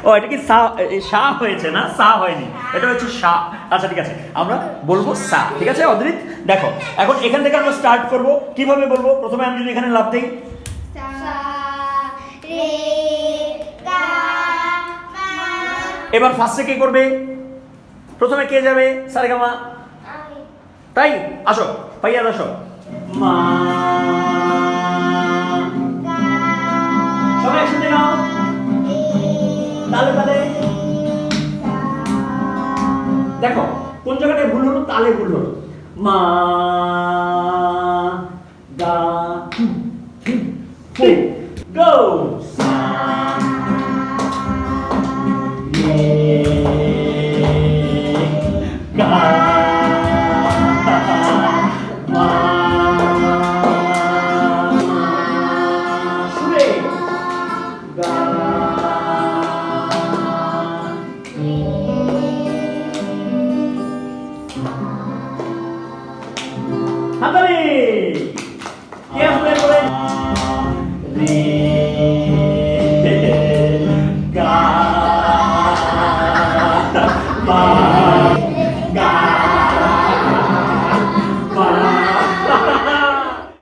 ও এটা কি সা সা হয়েছে না, সা হয়নি, এটা হচ্ছে সা। আচ্ছা ঠিক আছে, আমরা বলবো সা। ঠিক আছে অদ্রিত, দেখো এখন এখান থেকে আমরা স্টার্ট করব। কিভাবে বলবো? প্রথমে আমি যদি এখানে লাভ দিই, এবার ফার্স্টে কে করবে? প্রথমে কে যাবে? সারেগামা। তাই আসো ভাইয়া, আসো। মা, সবাই একসাথে গাও, তালে তালে। দেখো কোন জায়গাটায় ভুল হলো, তালে ভুল হলো। মা গা গো, সা রে গা মা সুরে গা হাতালি। কে আসলে